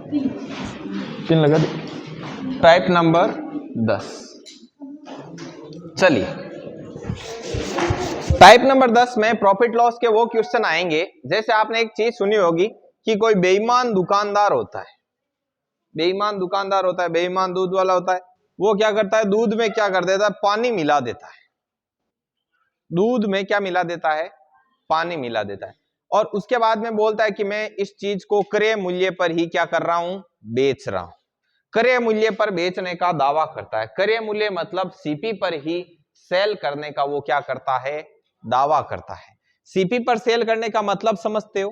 3 लगा दे। Type number 10। चलिए, type number 10 में प्रॉफिट लॉस के वो क्वेश्चन आएंगे, जैसे आपने एक चीज सुनी होगी कि कोई बेईमान दुकानदार होता है, बेईमान दुकानदार होता है, बेईमान दूध वाला होता है। वो क्या करता है, दूध में क्या कर देता है, पानी मिला देता है। दूध में क्या मिला देता है, पानी मिला देता है। और उसके बाद में बोलता है कि मैं इस चीज को क्रय मूल्य पर ही क्या कर रहा हूं, बेच रहा हूं। क्रय मूल्य पर बेचने का दावा करता है। क्रय मूल्य मतलब सीपी पर ही सेल करने का वो क्या करता है, दावा करता है। सीपी पर सेल करने का मतलब समझते हो,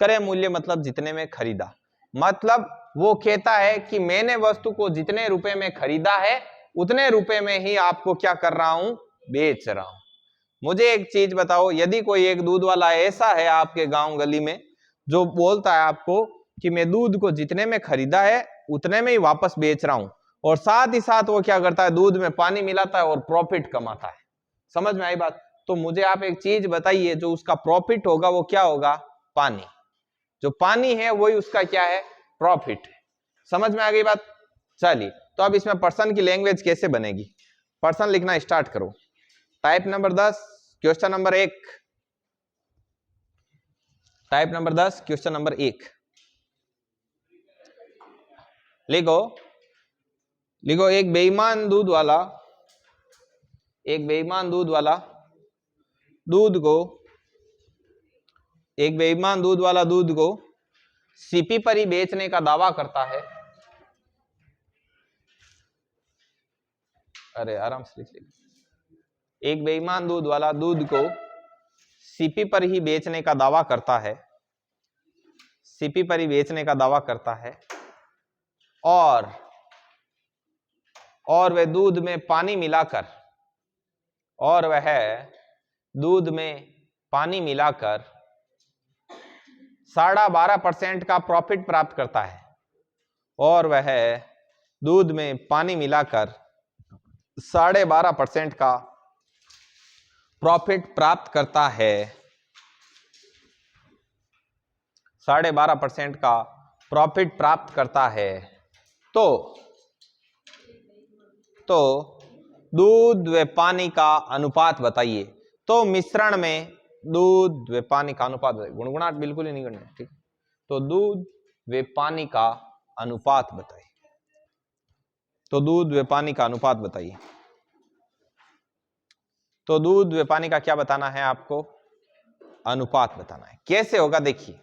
क्रय मूल्य मतलब जितने में खरीदा। मतलब वो कहता है कि मैंने वस्तु को जितने रुपए में खरीदा है उतने रुपए में ही आपको क्या कर रहा हूं, बेच रहा हूं। मुझे एक चीज बताओ, यदि कोई एक दूध वाला ऐसा है आपके गांव गली में जो बोलता है आपको कि मैं दूध को जितने में खरीदा है उतने में ही वापस बेच रहा हूं, और साथ ही साथ वो क्या करता है, दूध में पानी मिलाता है और प्रॉफिट कमाता है। समझ में आई बात? तो मुझे आप एक चीज बताइए, जो उसका प्रॉफिट होगा वो क्या होगा, पानी। जो पानी है वही उसका क्या है, प्रॉफिट है। समझ में आ गई बात? चलिए, तो अब इसमें पर्सन की लैंग्वेज कैसे बनेगी, पर्सन लिखना स्टार्ट करो। Type number 10 question number 1। Type number 10 question number 1 लिखो। लिखो, एक बेईमान दूध वाला, एक बेईमान दूध वाला दूध को, एक बेईमान दूध वाला दूध को सीपी पर ही बेचने का दावा करता है। अरे आराम से लिख लीजिए। एक बेईमान दूध वाला दूध को सीपी पर ही बेचने का दावा करता है, सीपी पर ही बेचने का दावा करता है, और वह दूध में पानी मिलाकर, और वह दूध में पानी मिलाकर 12.5% का प्रॉफिट प्राप्त करता है, और वह दूध में पानी मिलाकर 12.5% का प्रॉफिट प्राप्त करता है, 12.5% का प्रॉफिट प्राप्त करता है। तो दूध व पानी का अनुपात बताइए। तो मिश्रण में दूध व पानी का अनुपात बताइए। गुणगुणाट बिल्कुल ही नहीं करना, ठीक। तो दूध व पानी का अनुपात बताइए। तो दूध व पानी का अनुपात बताइए। तो दूध व पानी का क्या बताना है आपको, अनुपात बताना है। कैसे होगा देखिए,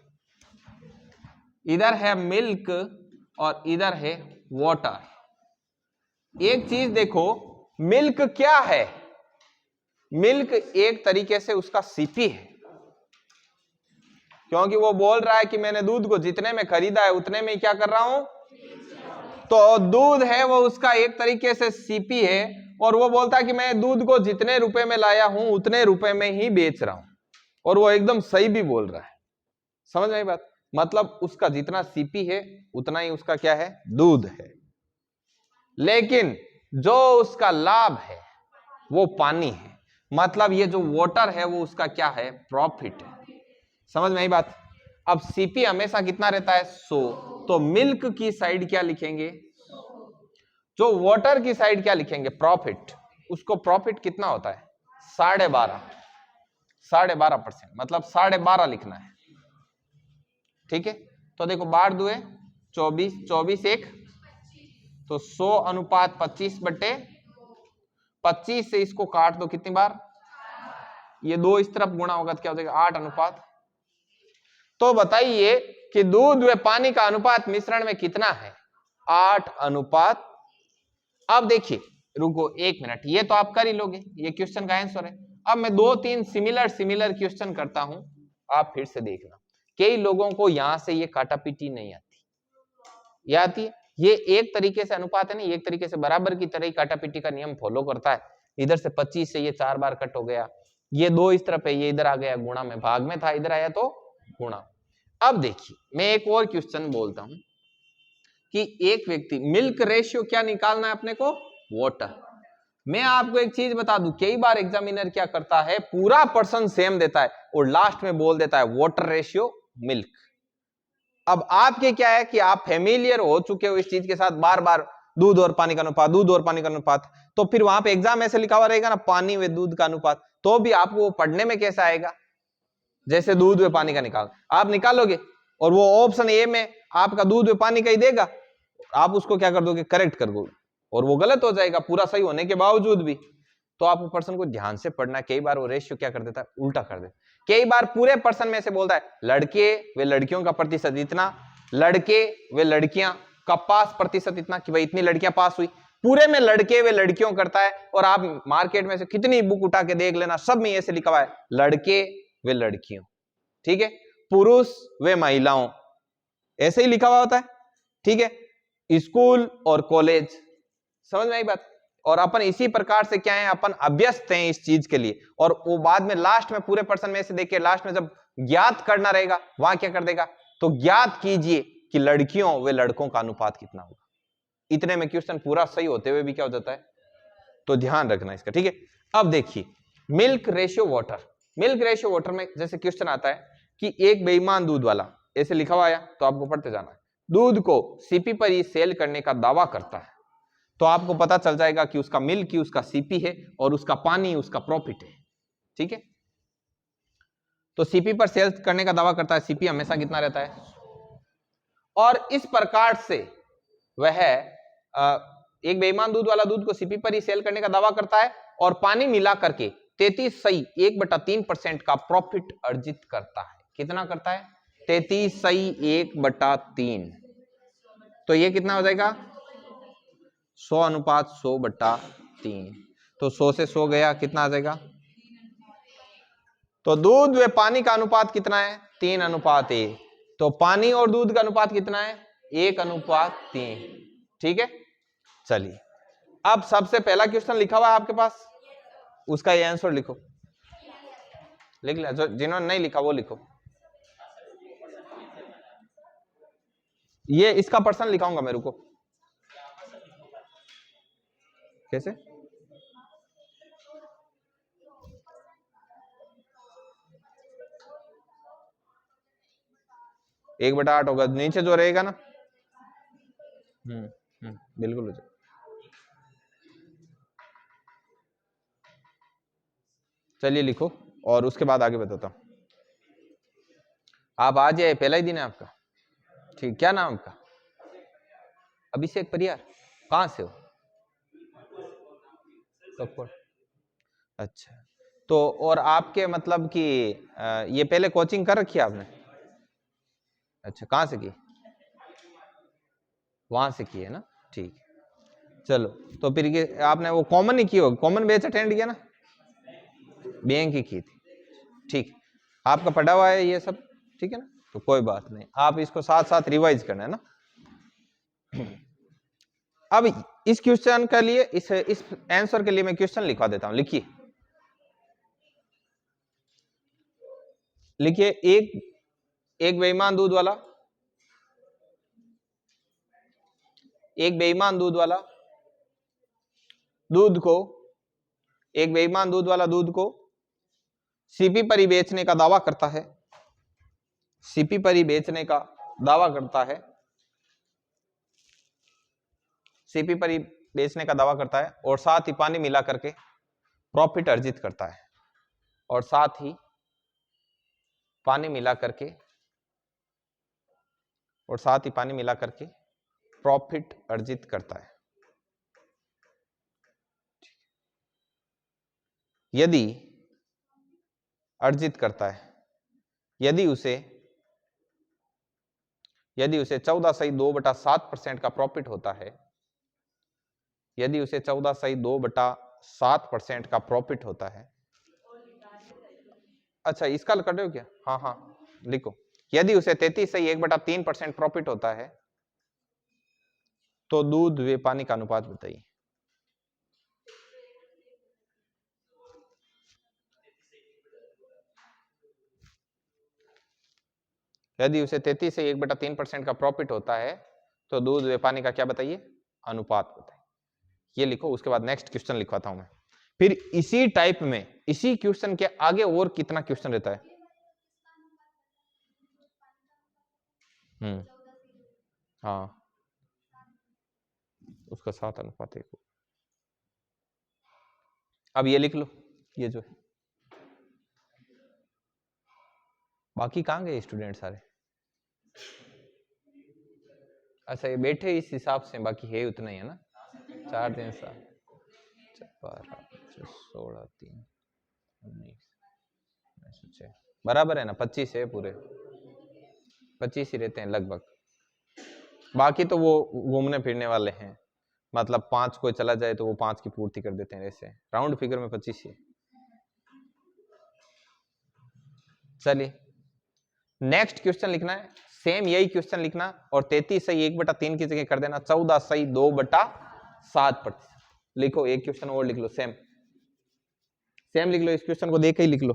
इधर है मिल्क और इधर है वाटर। एक चीज देखो, मिल्क क्या है, मिल्क एक तरीके से उसका सीपी है, क्योंकि वो बोल रहा है कि मैंने दूध को जितने में खरीदा है उतने में क्या कर रहा हूं। तो दूध है वो उसका एक तरीके से सीपी है, और वो बोलता है कि मैं दूध को जितने रुपए में लाया हूं उतने रुपए में ही बेच रहा हूं, और वो एकदम सही भी बोल रहा है। समझ में आई बात? मतलब उसका जितना सीपी है उतना ही उसका क्या है, दूध है। लेकिन जो उसका लाभ है वो पानी है। मतलब ये जो वाटर है वो उसका क्या है, प्रॉफिट है। समझ में आई बात? अब सीपी हमेशा कितना रहता है, 100। तो मिल्क की साइड क्या लिखेंगे, जो वाटर की साइड क्या लिखेंगे, प्रॉफिट। उसको प्रॉफिट कितना होता है, 12.5, 12.5%, मतलब 12.5 लिखना है, ठीक है। तो देखो, बार दुए 24, 24 1, तो 100/25 से इसको काट दो, कितनी बार, ये 2 इस तरफ गुणा होगा तो क्या हो जाएगा, 8 तो बताइए कि दूध व पानी का अनुपात मिश्रण में कितना है, 8। अब देखिए, रुको 1 मिनट, ये तो आप कर ही लोगे, ये क्वेश्चन का आंसर है। अब मैं 2-3 सिमिलर क्वेश्चन करता हूं, आप फिर से देखना। कई लोगों को यहां से ये काटापीटी नहीं आती, ये आती है। ये एक तरीके से अनुपात है ना, एक तरीके से बराबर की तरह ही काटापीटी का नियम फॉलो करता है। इधर से 25 से ये 4 बार कट हो गया, ये 2 इस तरफ है, ये इधर आ गया गुणा में, भाग में था इधर आया तो गुणा। अब देखिए, मैं एक और क्वेश्चन बोलता हूं कि एक व्यक्ति, मिल्क रेशियो क्या निकालना है अपने को, वाटर। मैं आपको एक चीज बता दूं, कई बार एग्जामिनर क्या करता है, पूरा पर्सन सेम देता है और लास्ट में बोल देता है वाटर रेशियो मिल्क। अब आपके क्या है कि आप फेमिलियर हो चुके हो इस चीज के साथ, बार बार दूध और पानी का अनुपात, दूध और पानी का अनुपात, तो फिर वहां पे एग्जाम ऐसे लिखा हुआ रहेगा ना, पानी व दूध का अनुपात, तो भी आपको वो पढ़ने में कैसा आएगा, जैसे दूध व पानी का निकाल आप निकालोगे और वो ऑप्शन ए में आपका दूध व पानी का ही देगा, आप उसको क्या कर दोगे, करेक्ट कर दोगे, और वो गलत हो जाएगा पूरा सही होने के बावजूद भी। तो आप पर्सन को ध्यान से पढ़ना, कई बार वो रेशियो क्या कर देता है, उल्टा कर देता है। कई बार पूरे पर्सन में से बोलता है लड़के व लड़कियों का प्रतिशत इतना, लड़के व लड़कियां का पास प्रतिशत इतना, कि भाई इतनी लड़कियां पास हुई, पूरे में लड़के व लड़कियों करता है। और आप मार्केट में से कितनी बुक उठा के देख लेना, सब में ऐसे लिखा हुआ है लड़के व लड़कियों, ठीक है, पुरुष व महिलाओं, ऐसे ही लिखा हुआ होता है, ठीक है, स्कूल और कॉलेज, समझ में आई बात। और अपन इसी प्रकार से क्या है, अपन अभ्यस्त हैं इस चीज के लिए, और वो बाद में लास्ट में पूरे पर्सन में से देखिए, लास्ट में जब ज्ञात करना रहेगा वहां क्या कर देगा, तो ज्ञात कीजिए कि लड़कियों व लड़कों का अनुपात कितना होगा। इतने में क्वेश्चन पूरा सही होते हुए भी क्या हो जाता है, तो ध्यान रखना इसका, ठीक है। अब देखिए milk ratio water, milk ratio water में जैसे क्वेश्चन आता है कि एक बेईमान दूध वाला, ऐसे लिखा हुआ आया तो आपको पढ़ते जाना है, दूध को सीपी पर ही सेल करने का दावा करता है, तो आपको पता चल जाएगा कि उसका मिल्क ही उसका सीपी है और उसका पानी उसका प्रॉफिट है, ठीक है। तो सीपी पर सेल करने का दावा करता है, सीपी हमेशा कितना रहता है, और इस प्रकार से वह एक बेईमान दूध वाला दूध को सीपी पर ही सेल करने का दावा करता है और पानी मिला करके 33.1/3% का प्रॉफिट अर्जित करता है। कितना करता है, 33.1/3, तो ये कितना हो जाएगा 100:100/3, तो 100 से 100 गया, कितना आ जाएगा, तो दूध व पानी का अनुपात कितना है, 3:1, तो पानी और दूध का अनुपात कितना है, 1:3, ठीक है। चलिए अब सबसे पहला क्वेश्चन लिखा हुआ है आपके पास, उसका ये आंसर लिखो, लिख लिया, जो जिन्होंने नहीं लिखा वो लिखो, ये इसका पर्सन लिखाऊंगा मेरे को, कैसे, एक बटा 8 होगा, नीचे जो रहेगा ना, बिल्कुल। चलिए लिखो और उसके बाद आगे बताता हूं। आप आज आए, पहला ही दिन है आपका, ठीक, क्या नाम आपका, अभिषेक परियार, कहां से हो, कपकोट, अच्छा, तो और आपके मतलब कि ये पहले कोचिंग कर रखी है आपने, अच्छा, कहां से की, वहां से की है ना, ठीक, चलो, तो फिर ये आपने वो कॉमन ही की होगी, कॉमन बैच अटेंड किया ना, बैंक की थी, ठीक, आपका पढ़ा हुआ है ये सब, ठीक है ना, तो कोई बात नहीं, आप इसको साथ साथ रिवाइज करना है ना। अब इस क्वेश्चन के लिए, इस आंसर के लिए मैं क्वेश्चन लिखवा देता हूं, लिखिए, लिखिए, एक बेईमान दूध वाला, एक बेईमान दूध वाला दूध को, एक बेईमान दूध वाला दूध को सीपी पर ही बेचने का दावा करता है, सीपी पर ही बेचने का दावा करता है, सीपी पर ही बेचने का दावा करता है, और साथ ही पानी मिला करके प्रॉफिट अर्जित करता है, और साथ ही पानी मिला करके, और साथ ही पानी मिला करके प्रॉफिट अर्जित करता है। यदि अर्जित करता है, यदि उसे 14.2/7% का प्रॉफिट होता है, यदि उसे 14.2/7% का प्रॉफिट होता है, अच्छा इसका कर रहे हो क्या, हाँ हाँ लिखो, यदि उसे 33.1/3% प्रॉफिट होता है तो दूध व पानी का अनुपात बताइए। यदि उसे 33.1/3% का प्रॉफिट होता है तो दूध व पानी का क्या बताइए, अनुपात बताइए, ये लिखो। उसके बाद नेक्स्ट क्वेश्चन लिखवाता हूं मैं, फिर इसी टाइप में, इसी क्वेश्चन के आगे और कितना क्वेश्चन रहता है, हाँ, उसका 7:1। अब ये लिख लो, ये जो है, बाकी कहाँ गए स्टूडेंट सारे? अच्छा, ये बैठे इस हिसाब से, बाकी है उतना ही है ना। 4 दिन 7 12 16 3 19 बराबर है ना, 25 है पूरे, 25 ही रहते हैं लगभग। बाकी तो वो घूमने फिरने वाले हैं, मतलब 5 कोई चला जाए तो वो 5 की पूर्ति कर देते हैं, ऐसे राउंड फिगर में 25 ही। चलिए नेक्स्ट क्वेश्चन लिखना है, सेम यही क्वेश्चन लिखना, और 33 सही 1/3 की जगह कर देना 14 सही 2/7%। लिखो एक क्वेश्चन और लिख लो, सेम लिख लो, इस क्वेश्चन को देख के ही लिख लो।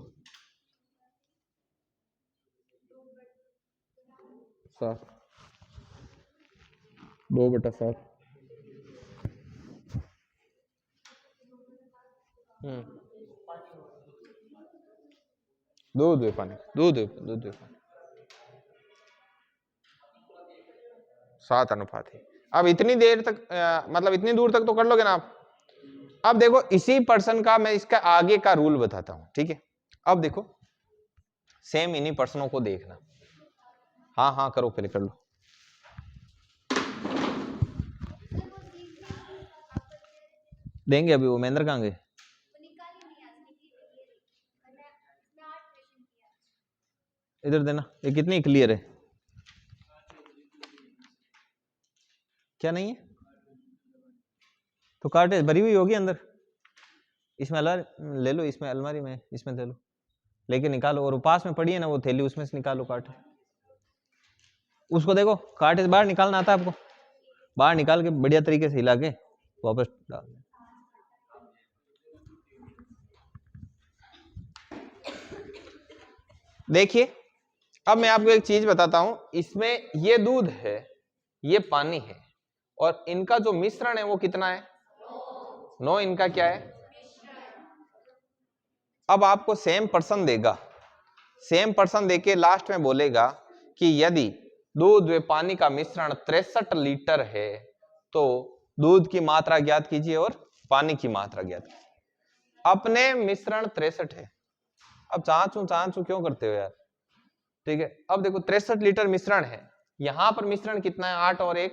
2/7। दूध है पानी, दूध 7 अनुपात है। अब इतनी देर तक मतलब इतनी दूर तक तो कर लोगे ना आप। अब देखो इसी पर्सन का मैं इसका आगे का रूल बताता हूं, ठीक है। अब देखो सेम इन्हीं पर्सनों को देखना। हाँ हाँ करो, पहले कर लो। देंगे अभी, वो महेंद्र कहाँ गए? इधर देना, ये कितनी क्लियर है? क्या नहीं है? तो कार्टेज भरी हुई होगी अंदर, इसमें अलमारी ले लो, इसमें अलमारी में, इसमें ले लो, लेके निकालो, और पास में पड़ी है ना वो थैली, उसमें से निकालो कार्टेज। उसको देखो, कार्टेज बाहर निकालना आता है आपको, बाहर निकाल के बढ़िया तरीके से हिला के वापस डाल। देखिए अब मैं आपको एक चीज बताता हूं, इसमें ये दूध है, ये पानी है, और इनका जो मिश्रण है वो कितना है? 9 इनका क्या है? अब आपको सेम पर्सन देगा, सेम पर्सन देके लास्ट में बोलेगा कि यदि दूध व पानी का मिश्रण 63 लीटर है तो दूध की मात्रा ज्ञात कीजिए और पानी की मात्रा ज्ञात कीजिए। अपने मिश्रण 63 है, अब चाचू क्यों करते हो यार, ठीक है। अब देखो 63 लीटर मिश्रण है, यहां पर मिश्रण कितना है? 8 और 1।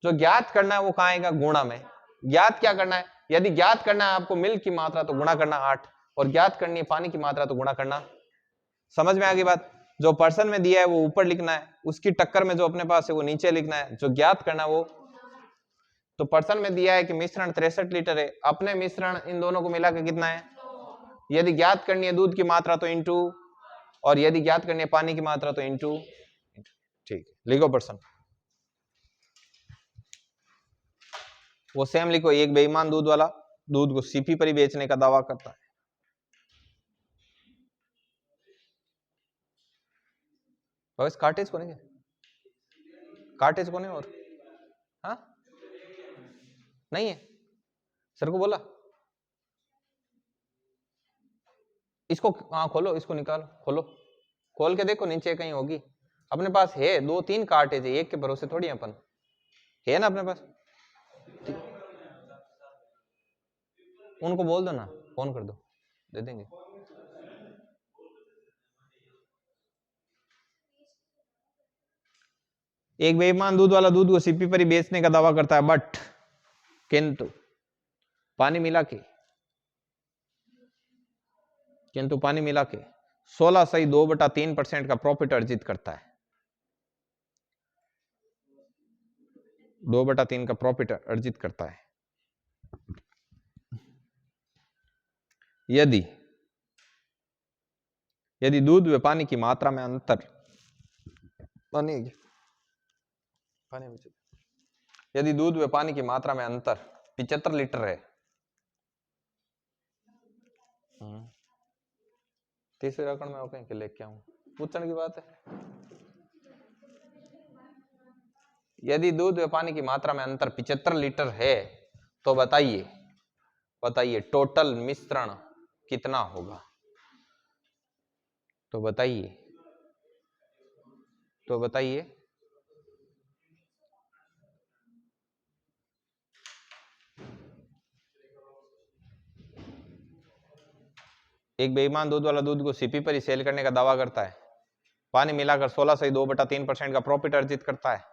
जो ज्ञात करना है वो कहां आएगा? गुणा में। ज्ञात क्या करना है? यदि ज्ञात करना है आपको मिल्क की मात्रा तो गुणा करना 8, और ज्ञात करनी है पानी की मात्रा तो गुणा करना। समझ में आ गई बात? जो पर्सन में दिया है वो ऊपर लिखना है, उसकी टक्कर में जो अपने पास है वो नीचे लिखना है, जो ज्ञात करना है वो। तो पर्सन में दिया है कि मिश्रण 63 लीटर है, अपने मिश्रण इन दोनों को मिला के कितना है? यदि ज्ञात करनी है दूध की मात्रा तो इंटू, और यदि ज्ञात करनी है पानी की मात्रा तो इंटू। ठीक है, लिखो पर्सन। वो सेम लिखो, एक बेईमान दूध वाला दूध को सीपी पर ही बेचने का दावा करता है। बस कार्टेज को नहीं, कार्टेज को नहीं, और हाँ नहीं है, सर को बोला इसको, हाँ खोलो, इसको निकालो, खोलो, खोल के देखो नीचे कहीं होगी। अपने पास है 2-3 कार्टेज है, एक के भरोसे थोड़ी अपन है ना अपने पास। उनको बोल दो ना, फोन कर दो, दे देंगे। एक बेईमान दूध वाला दूध को सीपी पर ही बेचने का दावा करता है, बट किंतु पानी मिला के, किंतु पानी मिला के 16 सही 2/3% का प्रॉफिट अर्जित करता है। 2/3 का प्रॉफिट अर्जित करता है यदि दूध व पानी की मात्रा में अंतर, यदि दूध व पानी की मात्रा में अंतर 75 लीटर है, तीसरे रकम में कहीं के लेके आऊं, पूछने की बात है। यदि दूध व पानी की मात्रा में अंतर 75 लीटर है तो बताइए टोटल मिश्रण कितना होगा? तो बताइए एक बेईमान दूध वाला दूध को सीपी पर ही सेल करने का दावा करता है, पानी मिलाकर 16 से 2/3% का प्रॉफिट अर्जित करता है।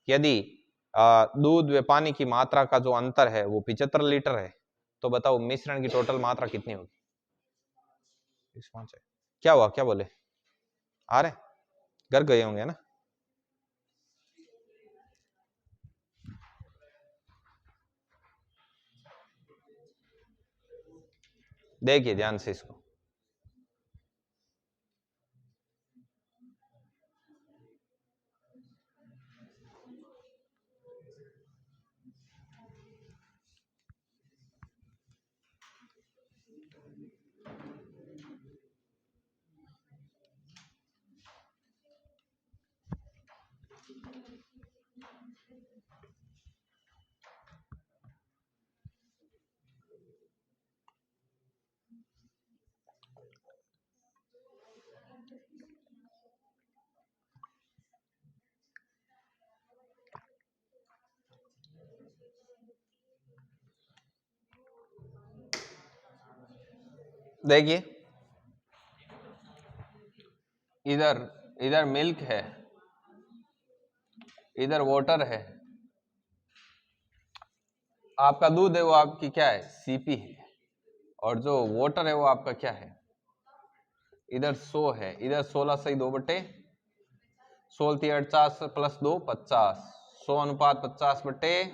यदि दूध व पानी की मात्रा का जो अंतर है वो 75 लीटर है, तो बताओ मिश्रण की टोटल मात्रा कितनी होगी? क्या हुआ, क्या बोले? आ रहे घर गए होंगे ना? देखिए ध्यान से इसको। देखिए इधर इधर मिल्क है, इधर वाटर है, आपका दूध है वो आपकी क्या है? सीपी है, और जो वाटर है वो आपका क्या है? इधर 100 है, इधर 16 प्लस 2 50, 100:50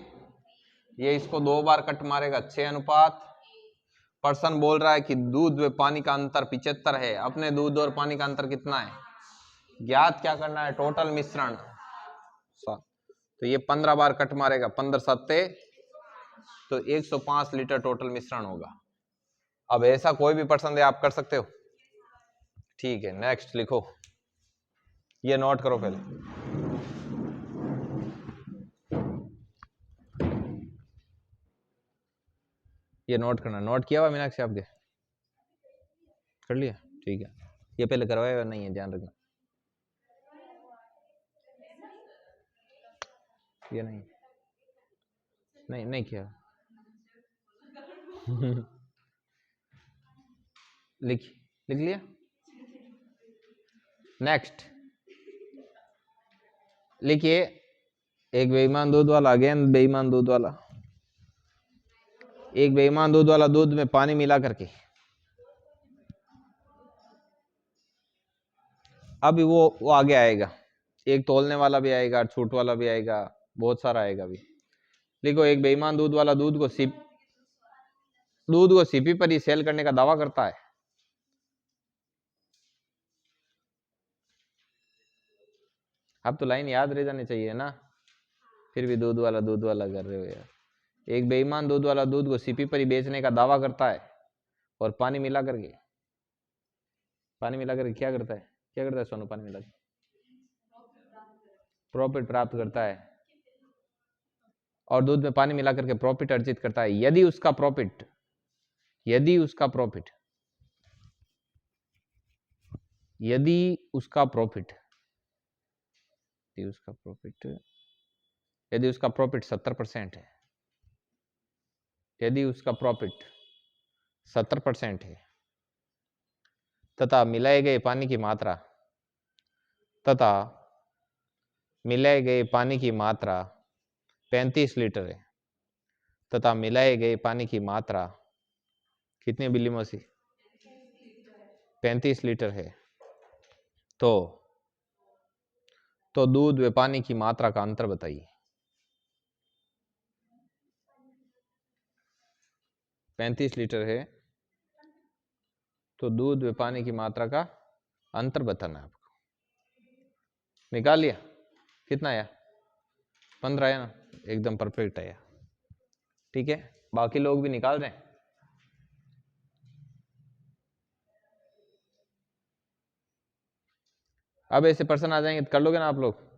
ये इसको 2 बार कट मारेगा 6 अनुपात। पर्सन बोल रहा है कि दूध व पानी का अंतर 75 है, अपने दूध और पानी का अंतर कितना है ज्ञात क्या करना है? टोटल मिश्रण। तो ये 15 बार कट मारेगा, 15 सत्ते, तो 105 लीटर टोटल मिश्रण होगा। अब ऐसा कोई भी पर्सन दे, आप कर सकते हो? ठीक है, नेक्स्ट लिखो, ये नोट करो पहले। ये नोट करना, नोट किया हुआ मीनाक्षी आपके? कर लिया? ठीक है, ये पहले करवाया हुआ नहीं है, ध्यान रखना। ये नहीं नहीं नहीं किया। लिख लिख लिया। नेक्स्ट लिखिए, एक बेईमान दूध वाला, अगेन बेईमान दूध वाला, एक बेईमान दूध वाला दूध में पानी मिला करके, अभी वो आगे आएगा, एक तोलने वाला भी आएगा, छूट वाला भी आएगा, बहुत सारा आएगा अभी। लिखो, एक बेईमान दूध वाला दूध को सीपी पर ही सेल करने का दावा करता है। अब तो लाइन याद रह जानी चाहिए ना, फिर भी दूध वाला कर रहे हो यार। एक बेईमान दूध वाला दूध को सीपी पर ही बेचने का दावा करता है और पानी मिला करके क्या करता है? क्या करता है सोनू? पानी मिला के प्रॉफिट प्राप्त करता है, और दूध में पानी मिला करके प्रॉफिट अर्जित करता है। यदि उसका प्रॉफिट यदि उसका प्रॉफिट यदि उसका प्रॉफिट यदि उसका प्रॉफिट 70% है, यदि उसका प्रॉफिट 70% है, तथा मिलाए गए पानी की मात्रा 35 लीटर है, तथा मिलाए गए पानी की मात्रा कितनी बिल्ली मौसी? 35 लीटर है, तो दूध व पानी की मात्रा का अंतर बताइए। 35 लीटर है, तो दूध व पानी की मात्रा का अंतर बताना है आपको। निकाल लिया? कितना आया? 15 आया ना? एकदम परफेक्ट आया। ठीक है, बाकी लोग भी निकाल रहे हैं। अब ऐसे पर्सन आ जाएंगे तो कर लोगे ना आप लोग?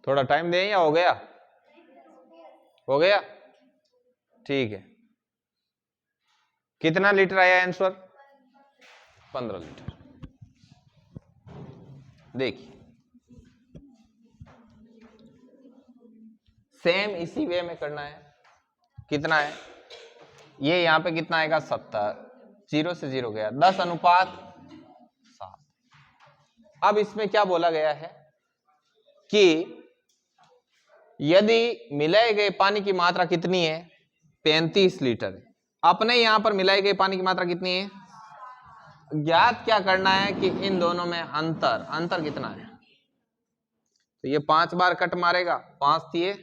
थोड़ा टाइम दें या हो गया? हो गया, ठीक है। कितना लीटर आया आंसर? 15 लीटर। देखिए सेम इसी वे में करना है। कितना है ये, यहां पे कितना आएगा 70, 0 से 0 गया, 10:7। अब इसमें क्या बोला गया है कि यदि मिलाए गए पानी की मात्रा कितनी है, 35 लीटर है। अपने यहां पर मिलाई गई पानी की मात्रा कितनी है? ज्ञात क्या करना है कि इन दोनों में अंतर कितना है। तो ये 5 बार कट मारेगा, 5 दिए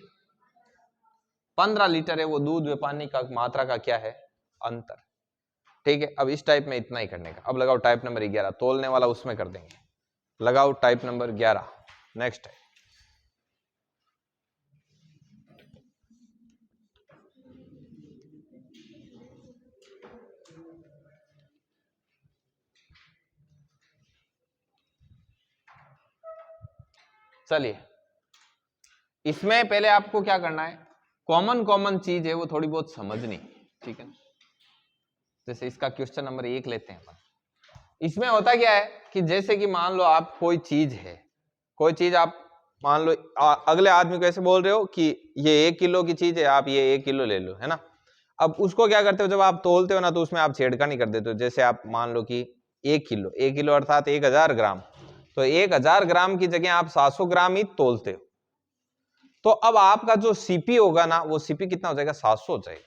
15 लीटर है, वो दूध में पानी का मात्रा का क्या है? अंतर। ठीक है, अब इस टाइप में इतना ही करने का। अब लगाओ टाइप नंबर 11, तोलने वाला उसमें कर देंगे। लगाओ टाइप नंबर 11। नेक्स्ट है चलिए, इसमें पहले आपको क्या करना है, कॉमन चीज है वो थोड़ी बहुत समझनी, ठीक है। जैसे इसका क्वेश्चन नंबर 1 लेते हैं अपन। इसमें होता क्या है कि जैसे कि मान लो आप कोई चीज है, कोई चीज आप मान लो अगले आदमी को ऐसे बोल रहे हो कि ये 1 किलो की चीज है, आप ये 1 किलो ले लो, है ना। अब उसको क्या करते हो, जब आप तोलते हो ना तो उसमें आप छेड़खानी कर देते हो। जैसे आप मान लो कि 1 किलो अर्थात 1000 ग्राम, तो 1000 ग्राम की जगह आप 700 ग्राम ही तोलते हो। तो अब आपका जो सीपी होगा ना, वो सीपी कितना हो जाएगा? 700 हो जाएगा।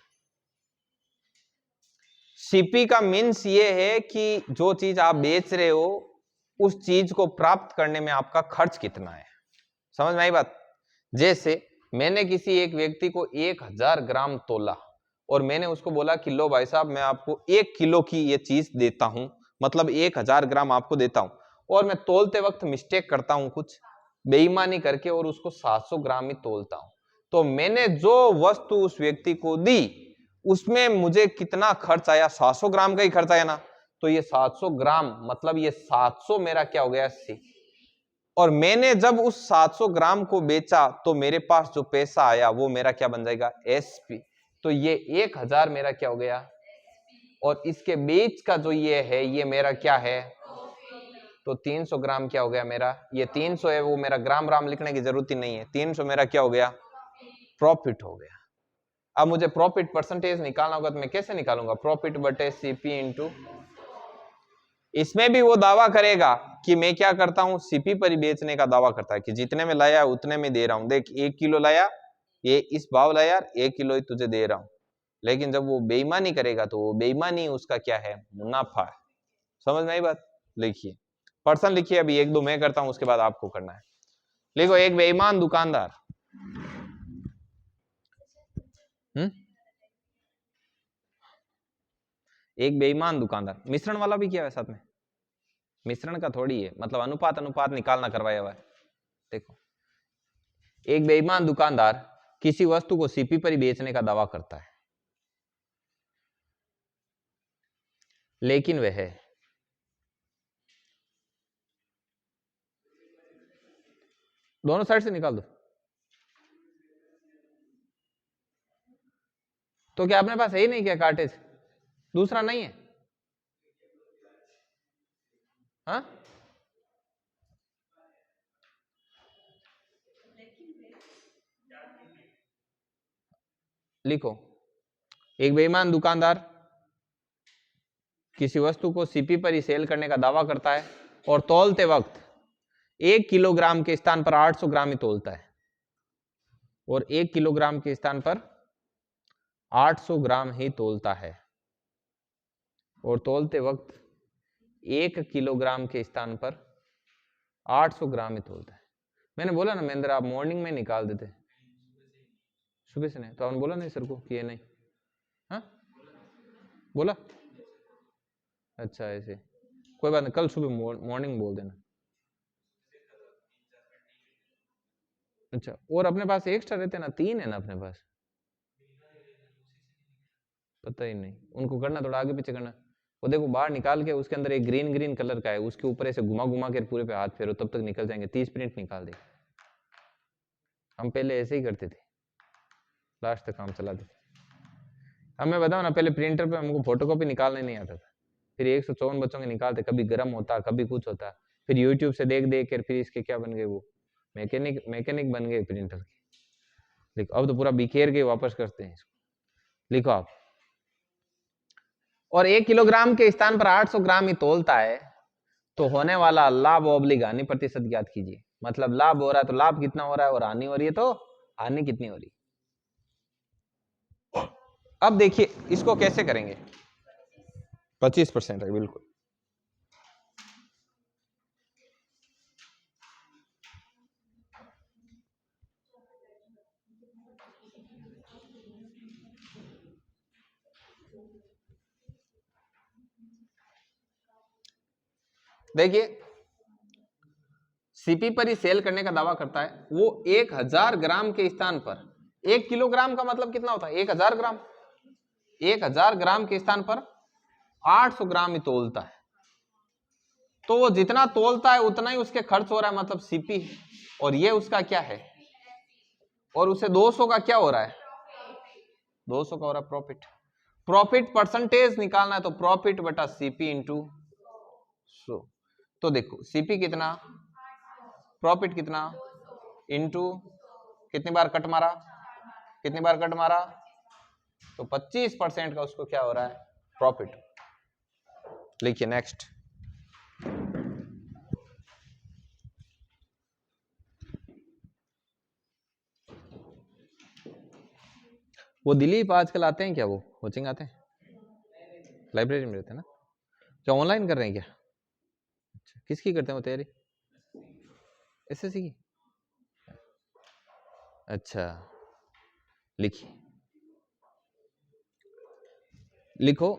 सीपी का मीन्स ये है कि जो चीज आप बेच रहे हो उस चीज को प्राप्त करने में आपका खर्च कितना है। समझ में आई बात? जैसे मैंने किसी एक व्यक्ति को 1000 ग्राम तोला और मैंने उसको बोला कि लो भाई साहब, मैं आपको 1 किलो की ये चीज देता हूं, मतलब 1000 ग्राम आपको देता हूं, और मैं तोलते वक्त मिस्टेक करता हूं, कुछ बेईमानी करके, और उसको 700 ग्राम ही तोलता हूं। तो मैंने जो वस्तु उस व्यक्ति को दी उसमें मुझे कितना खर्च आया? 700 ग्राम का ही खर्च आया ना। तो ये 700 ग्राम मतलब ये 700 मेरा क्या हो गया? सी। और मैंने जब उस 700 ग्राम को बेचा तो मेरे पास जो पैसा आया वो मेरा क्या बन जाएगा? एसपी। तो ये 1000 मेरा क्या हो गया? और इसके बीच का जो ये है, ये मेरा क्या है? तो 300 ग्राम क्या हो गया मेरा? ये 300 है, वो मेरा ग्राम ग्राम लिखने की जरूरत ही नहीं है। 300 मेरा क्या हो गया? प्रॉफिट हो गया। अब मुझे प्रॉफिट परसेंटेज निकालना होगा, तो मैं कैसे निकालूंगा? प्रॉफिट बटे सीपी इंटू। इसमें भी वो दावा करेगा कि मैं क्या करता हूं? सीपी पर ही बेचने का दावा करता है कि जितने में लाया उतने में दे रहा हूं। देख 1 किलो लाया, ये इस भाव लाया, 1 किलो ही तुझे दे रहा हूं। लेकिन जब वो बेईमानी करेगा तो वो बेईमानी उसका क्या है? मुनाफा है। समझ में आई बात? लिखिए, पर्सन लिखिए। अभी 1-2 मैं करता हूं, उसके बाद आपको करना है। लिखो, एक बेईमान दुकानदार। एक बेईमान दुकानदार। मिश्रण वाला भी किया है साथ में, मिश्रण का थोड़ी है, मतलब अनुपात निकालना करवाया हुआ है। देखो, एक बेईमान दुकानदार किसी वस्तु को सीपी पर ही बेचने का दावा करता है, लेकिन वह दोनों साइड से निकाल दो। तो क्या अपने पास है ही नहीं क्या कार्टेज? दूसरा नहीं है? हाँ, लिखो, एक बेईमान दुकानदार किसी वस्तु को सीपी पर ही सेल करने का दावा करता है और तौलते वक्त 1 किलोग्राम के स्थान पर 800 ग्राम ही तोलता है, और 1 किलोग्राम के स्थान पर 800 ग्राम ही तोलता है, और तोलते वक्त 1 किलोग्राम के स्थान पर 800 ग्राम ही तोलता है। मैंने बोला ना महेंद्र, आप मॉर्निंग में निकाल देते, सुबह से नहीं तो आपने बोला नहीं सर को कि ये नहीं। हाँ बोला, अच्छा ऐसे, कोई बात नहीं, कल सुबह मॉर्निंग बोल देना। अच्छा, और अपने पास एक्स्ट्रा रहते ना, 3 है ना अपने पास, पता ही नहीं उनको करना, थोड़ा आगे पीछे करना। वो देखो बाहर निकाल के उसके अंदर एक ग्रीन ग्रीन कलर का है, उसके ऊपर ऐसे घुमा घुमा के पूरे पे हाथ फेरो तब तक निकल जाएंगे, 30 प्रिंट निकाल दे। हम पहले ऐसे ही करते थे, लास्ट तक काम चलाते थे। अब मैं बताऊं ना, पहले प्रिंटर पे हमको फोटोकॉपी निकालने नहीं आता था, फिर 154 बच्चों के निकालते, कभी गर्म होता कभी कुछ होता, फिर यूट्यूब से देख देख कर फिर इसके क्या बन गए, वो मैकेनिक बन गए प्रिंटर के। लिखो, अब तो पूरा बिखेर के वापस करते हैं इसको। लिखो आप, और 1 किलोग्राम के स्थान पर 800 ग्राम ही तोलता है, तो होने वाला लाभ ऑब्लिक हानि प्रतिशत ज्ञात कीजिए। मतलब लाभ हो रहा है तो लाभ कितना हो रहा है, और हानि हो रही है तो हानि कितनी हो रही है। अब देखिए इसको कैसे करेंगे। 25% है बिल्कुल। देखिए सीपी पर ही सेल करने का दावा करता है, वो 1000 ग्राम के स्थान पर, 1 किलोग्राम का मतलब कितना होता है, 1000 ग्राम, 1000 ग्राम के स्थान पर 800 ग्राम ही तोलता है। तो वो जितना तोलता है उतना ही उसके खर्च हो रहा है, मतलब सीपी, और ये उसका क्या है, और उसे 200 का क्या हो रहा है, 200 का हो रहा है प्रॉफिट। प्रॉफिट परसेंटेज निकालना है तो प्रॉफिट बटा सीपी इंटू 100। तो देखो सीपी कितना, प्रॉफिट कितना, इंटू कितनी बार कट मारा, कितनी बार कट मारा, तो 25% का उसको क्या हो रहा है, प्रॉफिट। लिखिए नेक्स्ट। वो दिलीप आजकल आते हैं क्या, वो कोचिंग आते हैं, लाइब्रेरी में रहते हैं ना, क्या ऑनलाइन कर रहे हैं क्या? अच्छा, किसकी करते हैं वो तैयारी, एसएससी की? अच्छा लिखिए, लिखो,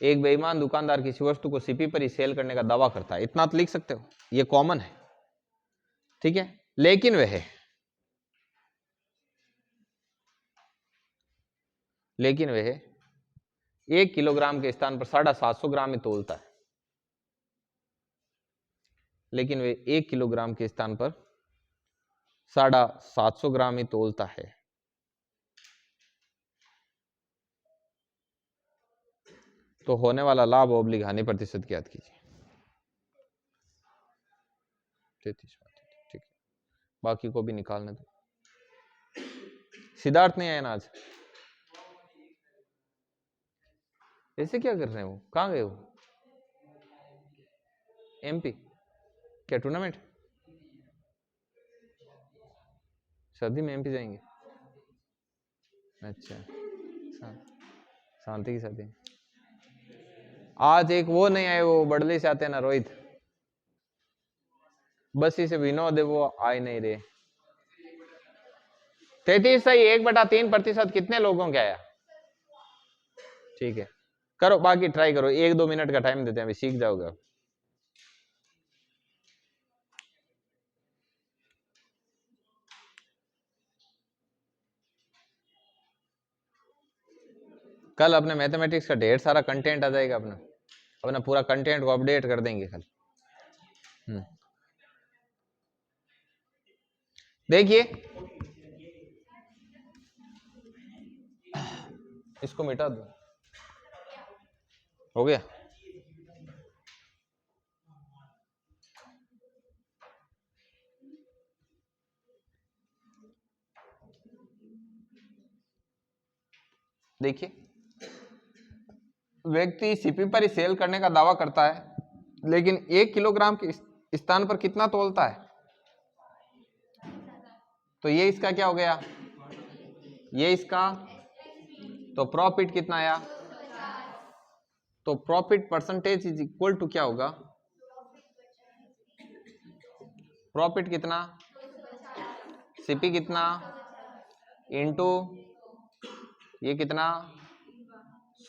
एक बेईमान दुकानदार किसी वस्तु को सीपी पर ही सेल करने का दावा करता है, इतना तो लिख सकते हो, ये कॉमन है, ठीक है। लेकिन वह 1 किलोग्राम के स्थान पर 750 ग्राम ही तोलता है, लेकिन वे 1 किलोग्राम के स्थान पर 750 ग्राम ही तोलता है, तो होने वाला लाभ ऑब्लिक हानि प्रतिशत ज्ञात कीजिए। 33, ठीक है, बाकी को भी निकालने दो। सिद्धार्थ नहीं आया ना आज, ऐसे क्या कर रहे हैं, वो कहाँ गए, वो एमपी क्या टूर्नामेंट, सर्दी में एमपी जाएंगे? अच्छा, शांति की शादी। आज एक वो नहीं आए, वो बड़ली से आते हैं ना, रोहित, बस इसे विनोद है, वो आ ही नहीं रहे। 33 सही, 1/3% कितने लोगों के आया, ठीक है, करो बाकी ट्राई करो, 1-2 मिनट का टाइम देते हैं, अभी सीख जाओगे। कल अपने मैथमेटिक्स का ढेर सारा कंटेंट आ जाएगा, अपना पूरा कंटेंट को अपडेट कर देंगे कल। देखिए इसको मिटा दो, हो गया। देखिए व्यक्ति सीपी पर ही सेल करने का दावा करता है, लेकिन 1 किलोग्राम के स्थान पर कितना तोलता है, तो ये इसका क्या हो गया, ये इसका, तो प्रॉफिट कितना आया, तो profit percentage is equal to क्या होगा, प्रॉफिट कितना, सीपी कितना, इंटू ये कितना,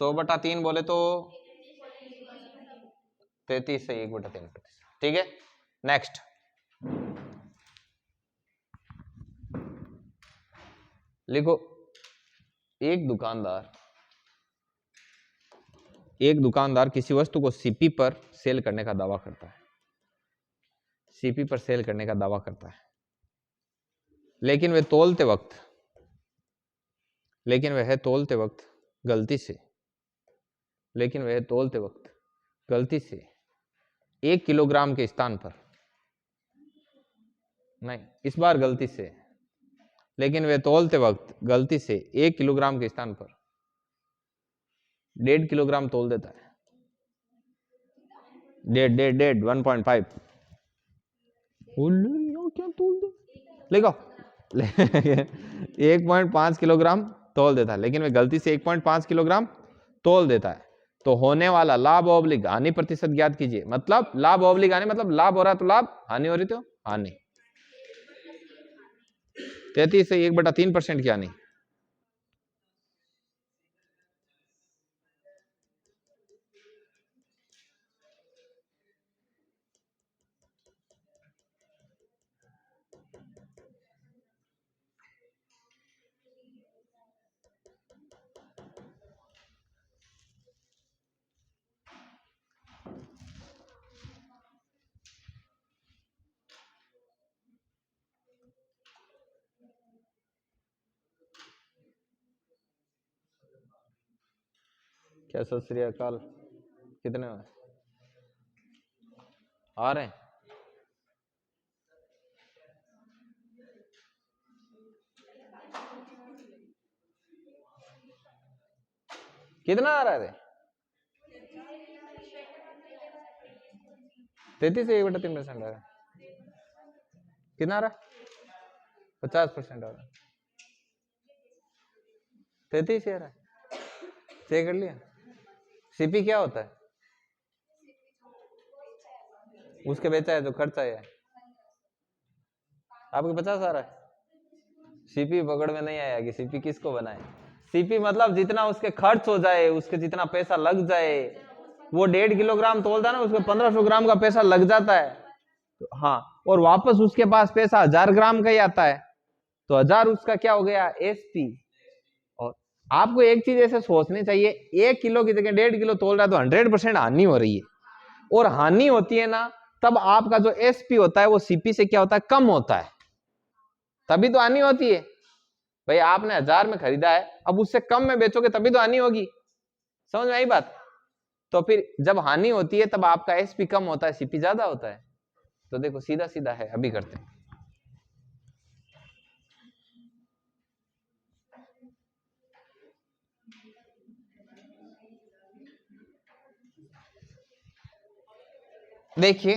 100/3 बोले तो 33 से 1/3%, ठीक है। नेक्स्ट, लिखो, एक दुकानदार एक दुकानदार किसी वस्तु को सीपी पर सेल करने का दावा करता है, सीपी पर सेल करने का दावा करता है, लेकिन वह तोलते वक्त गलती से 1 किलोग्राम के स्थान पर, नहीं इस बार गलती से, लेकिन वे तोलते वक्त गलती से 1 किलोग्राम के स्थान पर 1.5 किलोग्राम तोल देता है। 1.5 क्या तोल दे, लिखो 1.5 किलोग्राम तोल देता है, लेकिन वे गलती से 1.5 किलोग्राम तोल देता है, तो होने वाला लाभ ऑब्लिक हानि प्रतिशत ज्ञात कीजिए। मतलब लाभ ऑब्लिक हानि, मतलब लाभ हो रहा तो लाभ, हानि हो रही तो हानि। 33 से 1/3% की हानि। क्या सत श्री अकाल, कितने हुए आ रहे हैं? कितना आ रहा है? 33 से 1/3% आ रहा है। कितना आ रहा है? 50% आ रहा है। 33 आ रहा है। चेक कर लिया। सीपी क्या होता है? उसके बेचा है जो खर्चा है। आपके 50 आ रहा है। सीपी पकड़ में नहीं आया कि सीपी किसको बनाए। सीपी मतलब जितना उसके खर्च हो जाए, उसके जितना पैसा लग जाए। वो 1.5 किलोग्राम तोलता है ना, उसको 1500 ग्राम का पैसा लग जाता है। तो हाँ, और वापस उसके पास पैसा 1000 ग्राम का ही आता है, तो 1000 उसका क्या हो गया? एसपी। और आपको एक चीज ऐसे सोचनी चाहिए, 1 किलो की जगह 1.5 किलो तोल रहा है तो 100% हानि हो रही है। और हानि होती है ना, तब आपका जो एसपी होता है वो सीपी से क्या होता है? कम होता है, तभी तो हानि होती है। भाई आपने 1000 में खरीदा है, अब उससे कम में बेचोगे तभी तो हानि होगी। समझ में आई बात? तो फिर जब हानि होती है तब आपका एसपी कम होता है, सीपी ज्यादा होता है। तो देखो सीधा सीधा है, अभी करते हैं। देखिए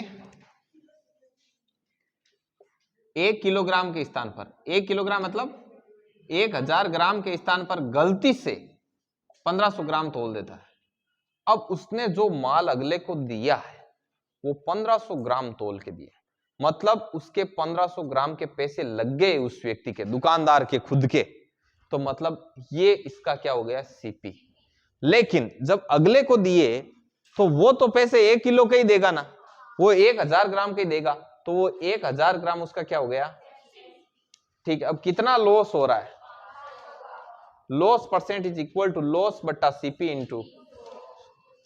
1 किलोग्राम के स्थान पर, 1 किलोग्राम मतलब 1000 ग्राम के स्थान पर गलती से 1500 ग्राम तोल देता है। अब उसने जो माल अगले को दिया है वो 1500 ग्राम तोल के दिया, मतलब उसके 1500 ग्राम के पैसे लग गए उस व्यक्ति के, दुकानदार के खुद के। तो मतलब ये इसका क्या हो गया? सीपी। लेकिन जब अगले को दिए तो वो तो पैसे 1 किलो के ही देगा ना, वो 1000 ग्राम के ही देगा, तो वो 1000 ग्राम उसका क्या हो गया? ठीक है। अब कितना लॉस हो रहा है? Loss percent is equal to loss बट्टा सीपी इंटू,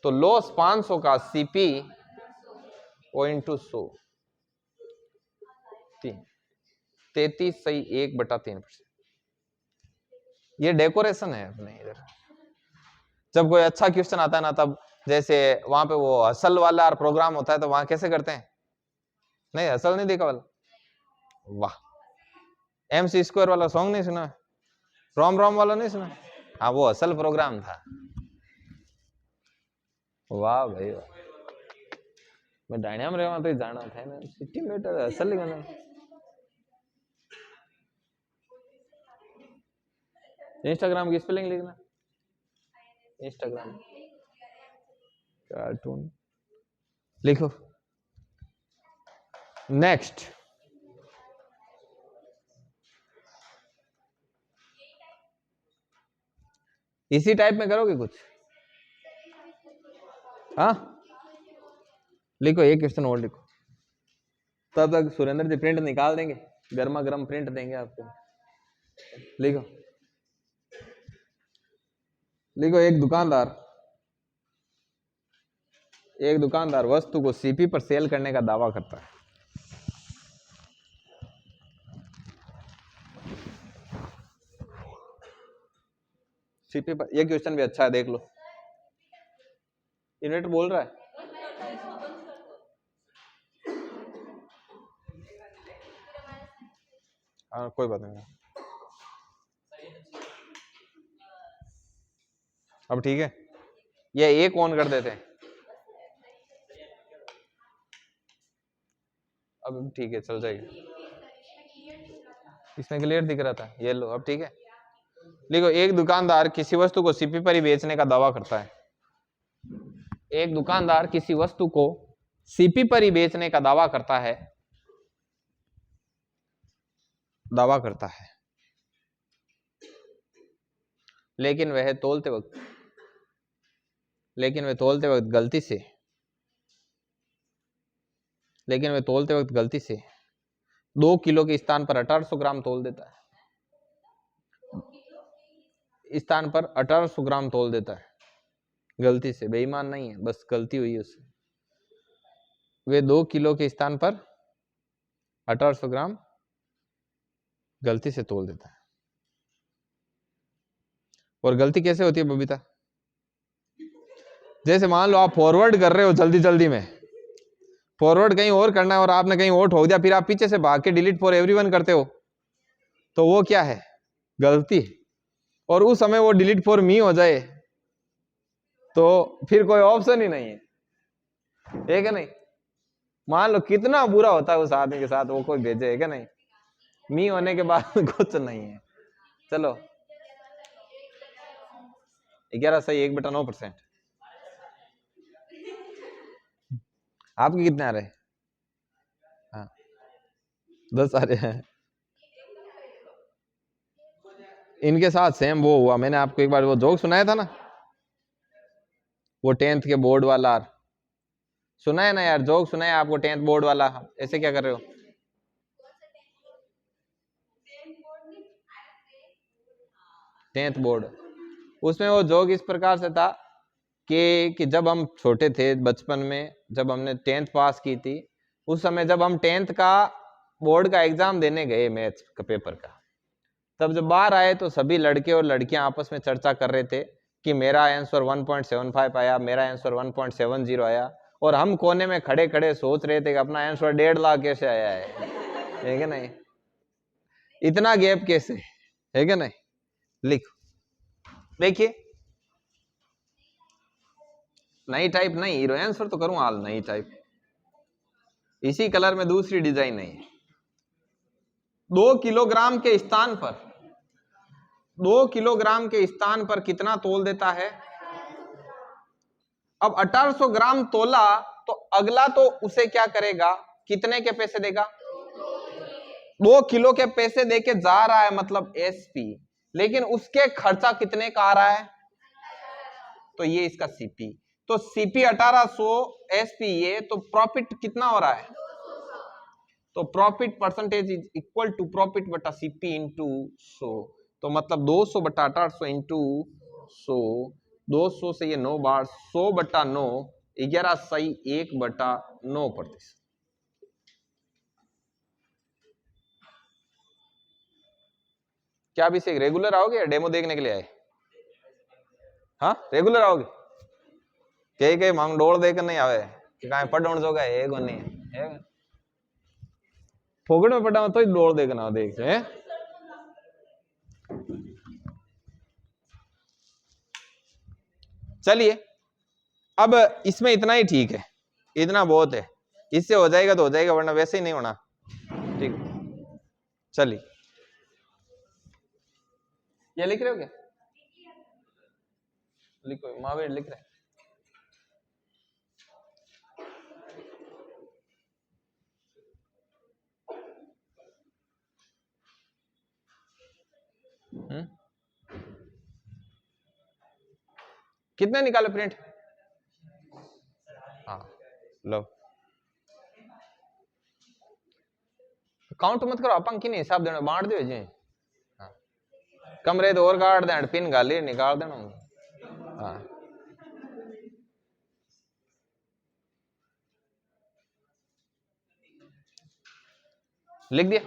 तो लॉस 500 का सीपी ओ इंटू 100, 33 सही 1/3%। ये डेकोरेशन है अपने इधर। जब कोई अच्छा क्वेश्चन आता है ना, तब जैसे वहां पे वो हसल वाला प्रोग्राम होता है, तो वहां कैसे करते हैं? नहीं हसल नहीं देखा वाला? वाह, MC² वाला सॉन्ग नहीं सुना? रोम रोम वाला नहीं सुना? हाँ वो असल प्रोग्राम था। वाह भाई वाह, मैं डायनाम रेवा तो जाना था ना, सिटी मेटर असल गाना। इंस्टाग्राम की स्पेलिंग लिखना, इंस्टाग्राम कार्टून लिखो। नेक्स्ट, इसी टाइप में करोगे कुछ? हाँ लिखो, एक क्वेश्चन और लिखो, तब तक सुरेंद्र जी प्रिंट निकाल देंगे, गर्मा गर्म प्रिंट देंगे आपको। लिखो लिखो, एक दुकानदार एक दुकानदार वस्तु को सीपी पर सेल करने का दावा करता है। सीपी पर, ये क्वेश्चन भी अच्छा है, देख लो। इन्वर्टर बोल रहा है। हाँ कोई बात नहीं, अब ठीक है। ये एक ऑन कर देते हैं, अब ठीक है, चल जाएगी। इसमें क्लियर दिख रहा था, ये लो, अब ठीक है। देखो, एक दुकानदार किसी वस्तु को सीपी पर ही बेचने का दावा करता है। एक दुकानदार किसी वस्तु को सीपी पर ही बेचने का दावा करता है, लेकिन वह तोलते वक्त गलती से 2 किलो के स्थान पर 1800 ग्राम तोल देता है। स्थान पर 1800 ग्राम तोल देता है गलती से, बेईमान नहीं है, बस गलती हुई है उससे। वे 2 किलो के स्थान पर 1800 ग्राम गलती से तोल देता है। और गलती कैसे होती है बबीता? जैसे मान लो आप फॉरवर्ड कर रहे हो, जल्दी जल्दी में फॉरवर्ड कहीं और करना है और आपने कहीं और ठोक दिया, फिर आप पीछे से भाग के डिलीट फॉर एवरीवन करते हो, तो वो क्या है? गलती। और उस समय वो डिलीट फॉर मी हो जाए तो फिर कोई ऑप्शन ही नहीं है क्या नहीं? मान लो कितना बुरा होता है उस आदमी के साथ, वो कोई भेजे, है क्या नहीं? मी होने के बाद कुछ नहीं है। चलो 11 सही, 1/9%। आपके कितने आ रहे? हाँ 10 आ रहे हैं। इनके साथ सेम वो हुआ, मैंने आपको एक बार वो जोक सुनाया था ना, वो 10th के बोर्ड वाला, सुना है ना यार, जोक सुना है आपको 10th बोर्ड वाला? ऐसे क्या कर रहे हो? 10th बोर्ड, उसमें वो जोक इस प्रकार से था कि जब हम छोटे थे बचपन में, जब हमने 10th पास की थी, उस समय जब हम 10th का बोर्ड का एग्जाम देने गए, मैथ्स का पेपर का, तब जब बाहर आए तो सभी लड़के और लड़कियां आपस में चर्चा कर रहे थे कि मेरा आंसर 1.75 आया, मेरा आंसर 1.70 आया, और हम कोने में खड़े खड़े सोच रहे थे कि अपना आंसर 1.5 लाख कैसे आया है क्या नहीं? इतना गैप कैसे है क्या नहीं? लिखो, देखिए, नई टाइप नहीं, हीरो आंसर तो करूं हाल, नई टाइप, इसी कलर में दूसरी डिजाइन नहीं है। 2 किलोग्राम के स्थान पर 2 किलोग्राम के स्थान पर कितना तोल देता है? अब 1800 ग्राम तोला तो अगला तो उसे क्या करेगा, कितने के पैसे देगा? 2 किलो के पैसे देके जा रहा है, मतलब एसपी, लेकिन उसके खर्चा कितने का आ रहा है? तो ये इसका सीपी, तो सीपी 1800, एसपी ये, तो प्रॉफिट कितना हो रहा है? तो profit percentage is equal to profit बटा सीपी इंटू 100, तो मतलब 200 बटा 1800 इंटू 100, 200 से ये 9 बार, 100 बटा 9, 11 सही 1/9%। क्या अभी से रेगुलर आओगे या डेमो देखने के लिए आए? हाँ रेगुलर आओगे? कई मांग डोल देकर नहीं आवे कि कहीं पढ़ने जोगा है एगो नहीं है, फोकट में पढ़ा तो ही डोल देखना देख है। चलिए, अब इसमें इतना ही ठीक है, इतना बहुत है, इससे हो जाएगा तो हो जाएगा, वरना वैसे ही नहीं होना। ठीक, चलिए, ये लिख रहे हो क्या? लिखो, महावीर लिख रहे हैं। कितने निकाले प्रिंट? हाँ लो, काउंट मत करो, अपन की नहीं हिसाब देना, बांट दो जी। हाँ कमरे तो और काट दे, पिन गाली निकाल देना। हाँ लिख दिया।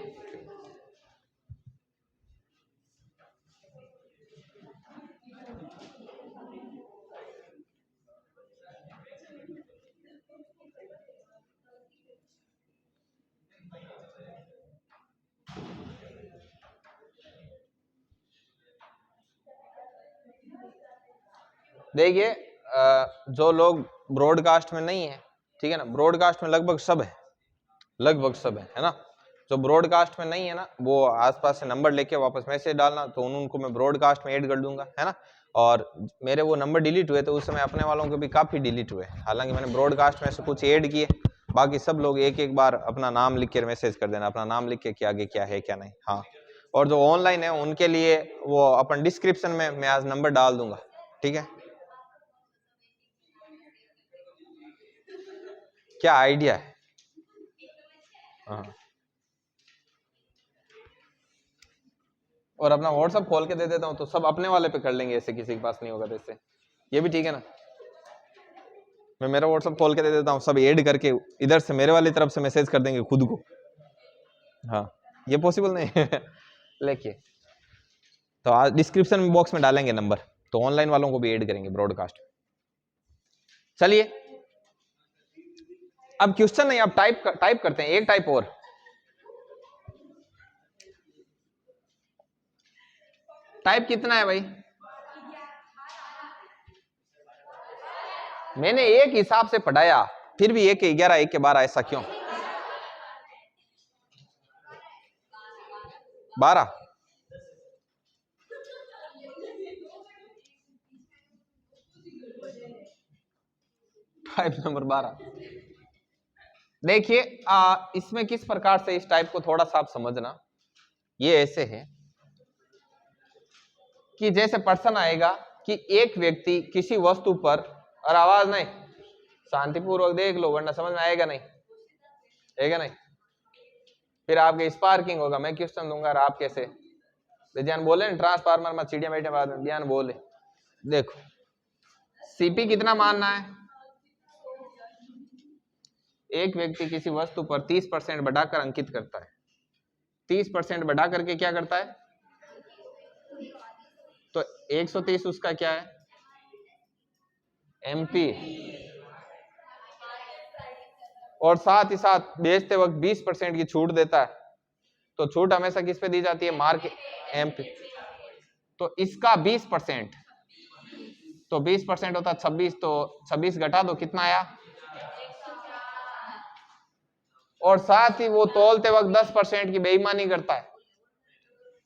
देखिए जो लोग ब्रॉडकास्ट में नहीं है, ठीक है ना, ब्रॉडकास्ट में लगभग सब है ना। जो ब्रॉडकास्ट में नहीं है ना, वो आसपास से नंबर लेके वापस मैसेज डालना, तो उनको मैं ब्रॉडकास्ट में ऐड कर दूंगा, है ना। और मेरे वो नंबर डिलीट हुए तो उस समय अपने वालों के भी काफी डिलीट हुए, हालांकि मैंने ब्रॉडकास्ट में से कुछ ऐड किए। बाकी सब लोग एक एक बार अपना नाम लिख के मैसेज कर देना, अपना नाम लिख के कि आगे क्या है क्या नहीं। हाँ, और जो ऑनलाइन है उनके लिए वो अपन डिस्क्रिप्शन में मैं आज नंबर डाल दूंगा, ठीक है। क्या आइडिया है? हाँ, और अपना व्हाट्सएप खोल के दे देता हूँ तो सब अपने वाले पे कर लेंगे, ऐसे किसी के पास नहीं होगा तो इससे ये भी ठीक है ना। मैं मेरा व्हाट्सएप खोल के दे देता हूँ, सब ऐड करके इधर से मेरे वाली तरफ से मैसेज कर देंगे खुद को। हाँ, ये पॉसिबल नहीं है लेकिन तो आज डिस्क्रिप्शन बॉक्स में डालेंगे नंबर, तो ऑनलाइन वालों को भी ऐड करेंगे ब्रॉडकास्ट। चलिए अब क्वेश्चन नहीं, अब टाइप करते हैं, एक टाइप और। टाइप कितना है भाई? मैंने एक हिसाब से पढ़ाया, फिर भी 1 के 11 1 के 12, ऐसा क्यों? 12 टाइप नंबर 12। देखिए इसमें किस प्रकार से इस टाइप को थोड़ा सा आप समझना। ये ऐसे है कि जैसे पर्सन आएगा कि एक व्यक्ति किसी वस्तु पर, और आवाज नहीं, शांतिपूर्वक देख लो वरना समझ में आएगा नहीं, है क्या नहीं। फिर आपके स्पार्किंग होगा, मैं क्वेश्चन दूंगा और आप कैसे ध्यान बोले ना, ट्रांसफार्मर में चिड़िया बैठे बाद में ध्यान बोले। देखो सीपी कितना मानना है, एक व्यक्ति किसी वस्तु पर 30% बढ़ाकर अंकित करता है, 30% बढ़ा करके क्या करता है, तो 130 उसका क्या है, एमपी, और साथ ही साथ बेचते वक्त 20% की छूट देता है, तो छूट हमेशा किस पे दी जाती है, मार्क एमपी। तो इसका 20%, तो 20% होता है 26, तो 26 घटा दो कितना आया, और साथ ही वो तोलते वक्त 10% की बेईमानी करता है,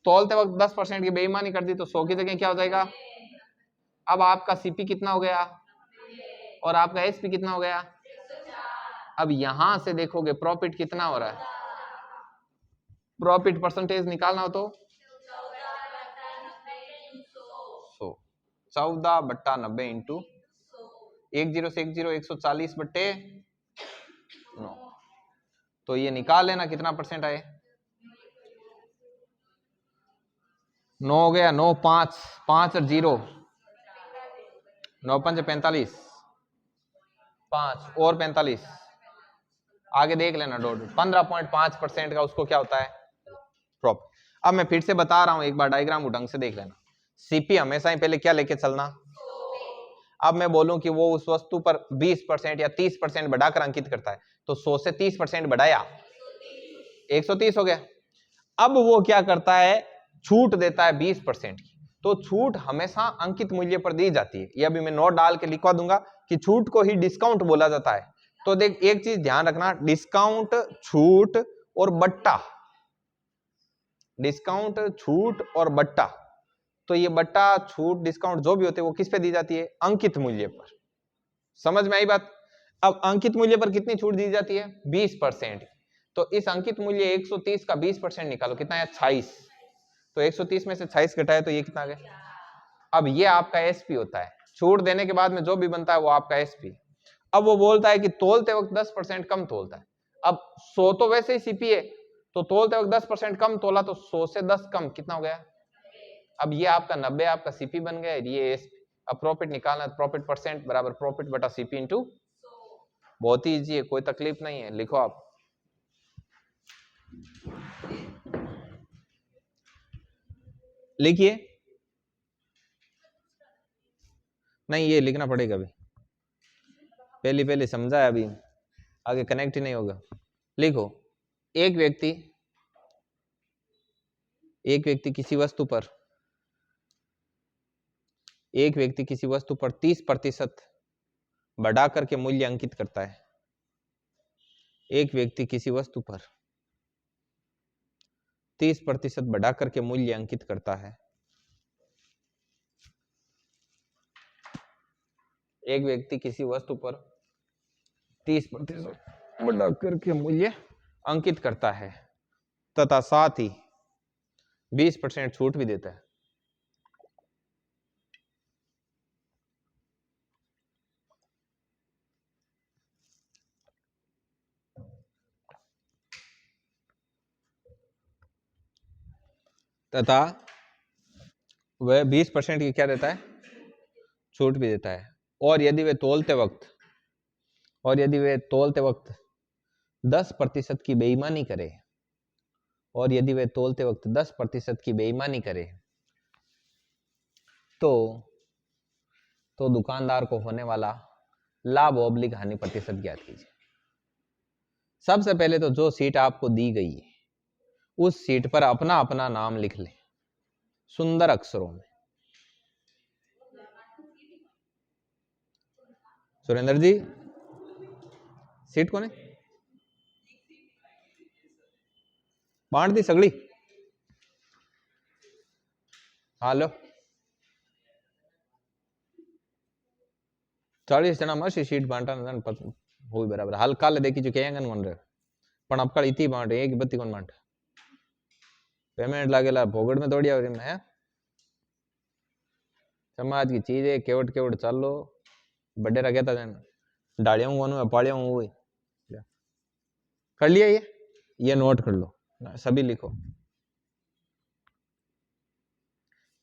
तोलते वक्त 10% की बेईमानी कर दी तो 100 की जगह क्या हो जाएगा। अब आपका सीपी कितना हो गया और आपका एसपी कितना हो गया। अब यहां से देखोगे प्रॉफिट कितना हो रहा है, प्रॉफिट परसेंटेज निकालना हो तो 100, 14/90 इंटू 10 से 10 140/9, तो ये निकाल लेना कितना परसेंट आए, 9 हो गया, 9 5 5 और 0, 9 5 45, 5 और 45, आगे देख लेना डॉट, 15.5% का उसको क्या होता है, प्रॉफिट। अब मैं फिर से बता रहा हूं, एक बार डायग्राम को ढंग से देख लेना। सीपी हमेशा ही पहले क्या लेके चलना, अब मैं बोलूं कि वो उस वस्तु पर 20% या 30% बढ़ाकर अंकित करता है, तो 100 से 30% बढ़ाया 130 हो गया। अब वो क्या करता है, छूट देता है 20% की, तो छूट हमेशा अंकित मूल्य पर दी जाती है। ये अभी मैं नोट डाल के लिखवा दूंगा कि छूट को ही डिस्काउंट बोला जाता है। तो देख एक चीज ध्यान रखना, डिस्काउंट, छूट और बट्टा, डिस्काउंट, छूट और बट्टा, तो ये बट्टा, छूट, डिस्काउंट जो भी होते हैं वो किस पे दी जाती है, अंकित मूल्य पर। समझ में आई बात। अब अंकित मूल्य पर कितनी छूट दी जाती है, 20%। तो इस अंकित मूल्य 130 का 20% निकालो, कितना है 26, तो 130 में से 26 घटाए तो ये कितना आ गया। अब ये आपका एसपी होता है, छूट देने के बाद में जो भी बनता है वो आपका एसपी। अब वो बोलता है कि तोलते वक्त 10% कम तोलता है। अब 100 तो वैसे ही सीपी है, तो तोलते वक्त 10% कम तोला, तो 100 से 10 कम कितना हो गया। अब ये आपका 90 आपका सीपी बन गया, ये एसपी। अब प्रॉफिट निकालना, प्रॉफिट परसेंट बराबर प्रॉफिट बटा सीपी इंटू, बहुत ही इजी है, कोई तकलीफ नहीं है, लिखो आप। लिखिए, नहीं ये लिखना पड़ेगा अभी, पहले पहले समझा है, अभी आगे कनेक्ट ही नहीं होगा। लिखो, एक व्यक्ति किसी वस्तु पर 30% बढ़ा करके मूल्य अंकित करता है। एक व्यक्ति किसी वस्तु पर 30% बढ़ा करके मूल्य अंकित करता है। एक व्यक्ति किसी वस्तु पर 30% बढ़ा करके मूल्य अंकित करता है तथा साथ ही 20% छूट भी देता है। तथा वह 20% की क्या देता है, छूट भी देता है। और यदि वे तोलते वक्त 10% की बेईमानी करे, और यदि वे तोलते वक्त 10% की बेईमानी करे तो दुकानदार को होने वाला लाभ ऑब्लिक हानि प्रतिशत ज्ञात कीजिए। सबसे पहले तो जो सीट आपको दी गई है उस सीट पर अपना अपना नाम लिख लें सुंदर अक्षरों में। सुरेंद्र जी, सीट कौन है? बांट दी सगड़ी? हालो 40 जना मसी सीट बांटा हो बराबर हाल काले देखी जो कहेंगे मन रहे पण अब कल इतनी बांट एक बत्ती कौन बांट पेमेंट लागेला भोगड़ में दौड़िया है। समाज की चीज है, केवट केवट चल लो बड़े रखे था जन डालियों को पालियों हुई कर लिया। ये नोट कर लो, सभी लिखो।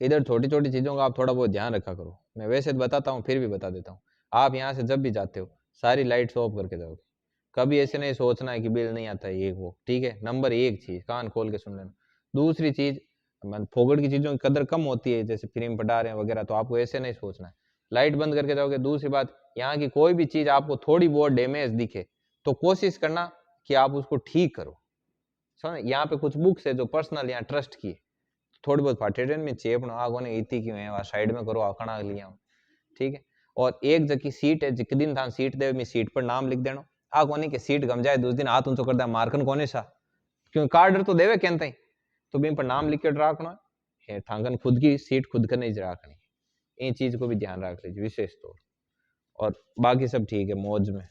इधर छोटी छोटी चीजों का आप थोड़ा बहुत ध्यान रखा करो। मैं वैसे तो बताता हूँ फिर भी बता देता हूँ। आप यहाँ से जब भी जाते हो सारी लाइट्स ऑफ करके जाओगे। कभी ऐसे नहीं सोचना है कि बिल नहीं आता है ये वो, ठीक है। नंबर एक चीज कान खोल के सुन लेना। दूसरी चीज, फोगड़ की चीजों की कदर कम होती है, जैसे फिल्म पटा रहे हैं वगैरह, तो आपको ऐसे नहीं सोचना है, लाइट बंद करके जाओगे। दूसरी बात, यहाँ की कोई भी चीज आपको थोड़ी बहुत डैमेज दिखे तो कोशिश करना कि आप उसको ठीक करो। समझ, यहाँ पे कुछ बुक्स है जो पर्सनल यहाँ ट्रस्ट की, थोड़ी बहुत फाटे में चेप आगो ने इतनी क्यों है साइड में करो आकड़ा लिया, ठीक है। और एक जगह सीट है जिक दिन था सीट दे मैं सीट पर नाम लिख देना आ कोनी के सीट गम जाए दूसरे दिन हाथ ऊंचो कर दे मारकन कोने सा क्यों कार्ड तो देवे कहते हैं, तो भी पर नाम लिख के रखना है। थांगन खुद की सीट खुद कर नहीं रखनी, इन चीज को भी ध्यान रख लीजिए विशेष तौर। और बाकी सब ठीक है मौज में।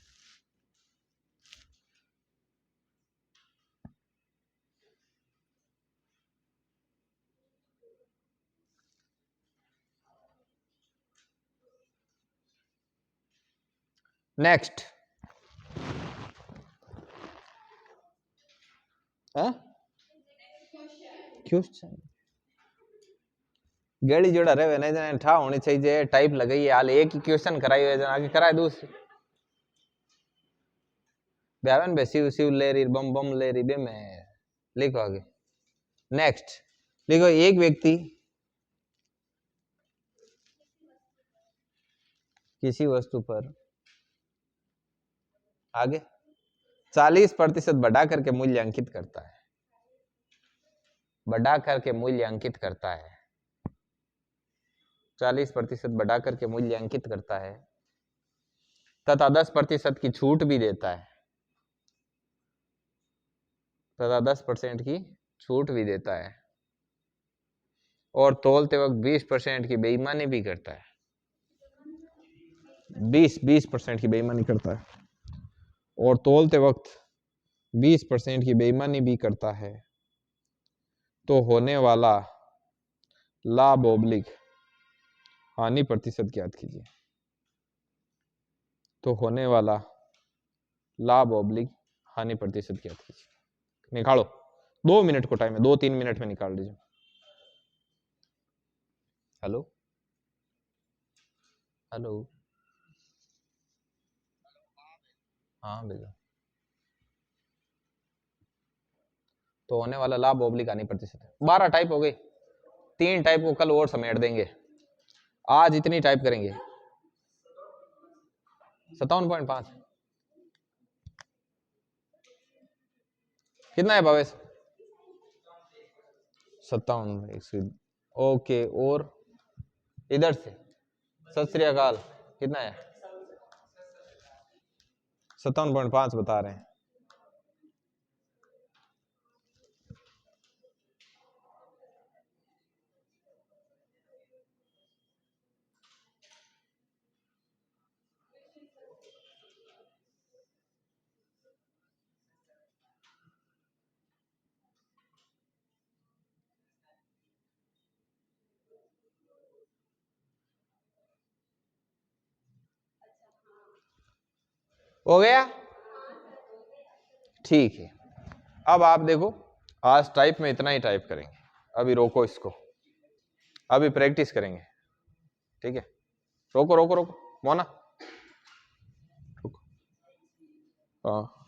नेक्स्ट क्वेश्चन गेड़ी जोड़ा रहे नहीं जने ठा होनी चाहिए टाइप लगाई हाल एक ही क्वेश्चन कराई हुए आगे कराए दूसरी ब्यावन बे शिव शिव ले रही बम बम ले रही बे मैं लिखो आगे। नेक्स्ट लिखो, एक व्यक्ति किसी वस्तु पर आगे 40% बढ़ा करके मूल्य अंकित करता है, बढ़ा करके मूल्य अंकित करता है, 40% बढ़ा करके मूल्य अंकित करता है तथा 10% की छूट भी देता है, तथा 10% की छूट भी देता है, और तोलते वक्त 20% की बेईमानी भी करता है। 20% की बेईमानी करता है और तोलते वक्त 20% की बेईमानी भी करता है, तो होने वाला लाभ ऑब्लिक हानि प्रतिशत ज्ञात कीजिए। तो होने वाला लाभ ऑब्लिक हानि प्रतिशत ज्ञात कीजिए। निकालो, 2 मिनट को टाइम है, 2-3 मिनट में निकाल लीजिए। हेलो हेलो, हाँ भैया। तो होने वाला लाभ ऑब्लिक हानि प्रतिशत 12 टाइप हो गई, 3 टाइप को कल और समेट देंगे, आज इतनी टाइप करेंगे। 57.5 कितना है भावेश? 57। ओके, और इधर से सत श्री अकाल, कितना है? 57.5 बता रहे हैं। हो गया? ठीक है, अब आप देखो, आज टाइप में इतना ही टाइप करेंगे, अभी रोको इसको, अभी प्रैक्टिस करेंगे, ठीक है? रोको रोको रोको मोना, रुको। हाँ